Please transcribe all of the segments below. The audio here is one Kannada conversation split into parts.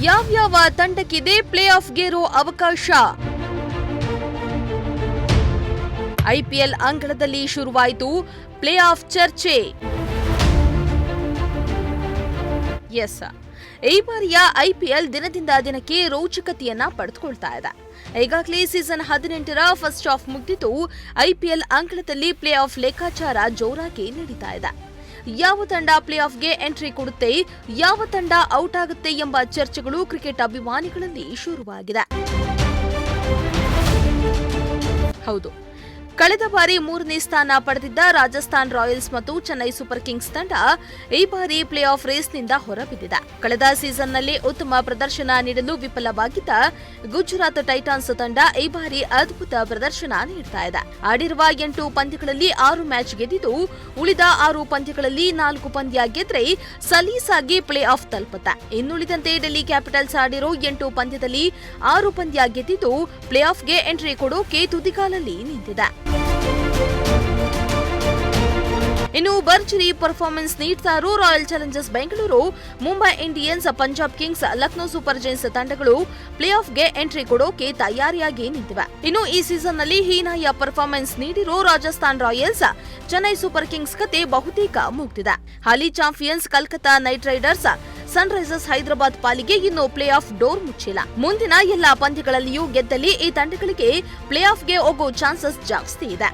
ಯಾವ್ಯಾವ ತಂಡಕ್ಕಿದೆ ಪ್ಲೇ ಆಫ್ಗೇರೋ ಅವಕಾಶ? ಐಪಿಎಲ್ ಅಂಗಳದಲ್ಲಿ ಶುರುವಾಯಿತು ಪ್ಲೇ ಆಫ್ ಚರ್ಚೆ. ಎಸ್, ಈ ಬಾರಿಯ ಐಪಿಎಲ್ ದಿನದಿಂದ ದಿನಕ್ಕೆ ರೋಚಕತೆಯನ್ನ ಪಡೆದುಕೊಳ್ತಾ ಇದೆ. ಈಗಾಗಲೇ ಸೀಸನ್ 18ರ ಫಸ್ಟ್ ಹಾಫ್ ಮುಗಿದಿದ್ದು ಐಪಿಎಲ್ ಅಂಗಳದಲ್ಲಿ ಪ್ಲೇ ಆಫ್ ಲೆಕ್ಕಾಚಾರ ಜೋರಾಗಿ ನಡೀತಾ ಇದೆ. ಯಾವ ತಂಡ ಪ್ಲೇ ಆಫ್ಗೆ ಎಂಟ್ರಿ ಕೊಡುತ್ತೆ, ಯಾವ ತಂಡ ಔಟ್ ಆಗುತ್ತೆ ಎಂಬ ಚರ್ಚೆಗಳು ಕ್ರಿಕೆಟ್ ಅಭಿಮಾನಿಗಳಲ್ಲಿ ಶುರುವಾಗಿದೆ. ಹೌದು, ಕಳೆದ ಬಾರಿ 3ನೇ ಸ್ಥಾನ ಪಡೆದಿದ್ದ ರಾಜಸ್ಥಾನ್ ರಾಯಲ್ಸ್ ಮತ್ತು ಚೆನ್ನೈ ಸೂಪರ್ ಕಿಂಗ್ಸ್ ತಂಡ ಈ ಬಾರಿ ಪ್ಲೇ ಆಫ್ ರೇಸ್ನಿಂದ ಹೊರಬಿದ್ದಿದೆ. ಕಳೆದ ಸೀಸನ್ನಲ್ಲಿ ಉತ್ತಮ ಪ್ರದರ್ಶನ ನೀಡಲು ವಿಫಲವಾಗಿದ್ದ ಗುಜರಾತ್ ಟೈಟಾನ್ಸ್ ತಂಡ ಈ ಬಾರಿ ಅದ್ಭುತ ಪ್ರದರ್ಶನ ನೀಡ್ತಾ ಇದೆ. ಆಡಿರುವ 8 ಪಂದ್ಯಗಳಲ್ಲಿ 6 ಮ್ಯಾಚ್ ಗೆದ್ದಿದ್ದು ಉಳಿದ 6 ಪಂದ್ಯಗಳಲ್ಲಿ 4 ಪಂದ್ಯ ಗೆದ್ರೆ ಸಲೀಸಾಗಿ ಪ್ಲೇ ಆಫ್ ತಲುಪುತ್ತೆ. ಇನ್ನುಳಿದಂತೆ ಡೆಲ್ಲಿ ಕ್ಯಾಪಿಟಲ್ಸ್ ಆಡಿರೋ 8 ಪಂದ್ಯದಲ್ಲಿ 6 ಪಂದ್ಯ ಗೆದ್ದಿದ್ದು ಪ್ಲೇ ಆಫ್ಗೆ ಎಂಟ್ರಿ ಕೊಡೋಕೆ ತುದಿಗಾಲಲ್ಲಿ ನಿಂತಿದೆ. ಇನ್ನು ಭರ್ಜರಿ ಪರ್ಫಾರ್ಮೆನ್ಸ್ ನೀಡ್ತಾ ಇರೋ Royal Challengers Bengaluru, Mumbai Indians, Punjab Kings, Lucknow Super Giants ತಂಡಗಳು ಪ್ಲೇ ಆಫ್ಗೆ ಎಂಟ್ರಿ ಕೊಡೋಕೆ ತಯಾರಿಯಾಗಿ ನಿಂತಿವೆ. ಇನ್ನು ಈ ಸೀಸನ್ನಲ್ಲಿ ಹೀನಾಯ ಪರ್ಫಾರ್ಮೆನ್ಸ್ ನೀಡಿರೋ Rajasthan Royals, Chennai Super Kings ಕತೆ ಬಹುತೇಕ ಮುಗಿದಿದೆ. ಹಾಲಿ champions Kolkata Knight Riders, Sunrisers Hyderabad ಪಾಲಿಗೆ ಇನ್ನು ಪ್ಲೇ ಆಫ್ ಡೋರ್ ಮುಚ್ಚಿಲ್ಲ. ಮುಂದಿನ ಎಲ್ಲಾ ಪಂದ್ಯಗಳಲ್ಲಿಯೂ ಗೆದ್ದಲ್ಲಿ ಈ ತಂಡಗಳಿಗೆ ಪ್ಲೇ ಆಫ್ಗೆ ಹೋಗೋ ಚಾನ್ಸಸ್ ಜಾಸ್ತಿ ಇದೆ.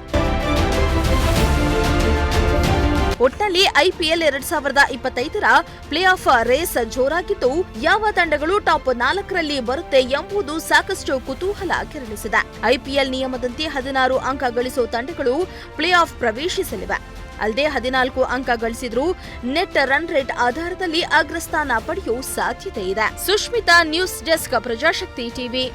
ಒಟ್ನಲ್ಲಿ ಐಪಿಎಲ್ 2025ರ ಪ್ಲೇ ಆಫ್ ರೇಸ್ ಜೋರಾಗಿದ್ದು ಯಾವ ತಂಡಗಳು ಟಾಪ್ 4ರಲ್ಲಿ ಬರುತ್ತೆ ಎಂಬುದು ಸಾಕಷ್ಟು ಕುತೂಹಲ ಕೆರಳಿಸಿದೆ. ಐಪಿಎಲ್ ನಿಯಮದಂತೆ 16 ಅಂಕ ಗಳಿಸೋ ತಂಡಗಳು ಪ್ಲೇ ಆಫ್ ಪ್ರವೇಶಿಸಲಿವೆ. ಅಲ್ಲದೆ 14 ಅಂಕ ಗಳಿಸಿದ್ರೂ ನೆಟ್ ರನ್ ರೇಟ್ ಆಧಾರದಲ್ಲಿ ಅಗ್ರಸ್ಥಾನ ಪಡೆಯುವ ಸಾಧ್ಯತೆ ಇದೆ. Sushmita, news desk, Prajashakti TV.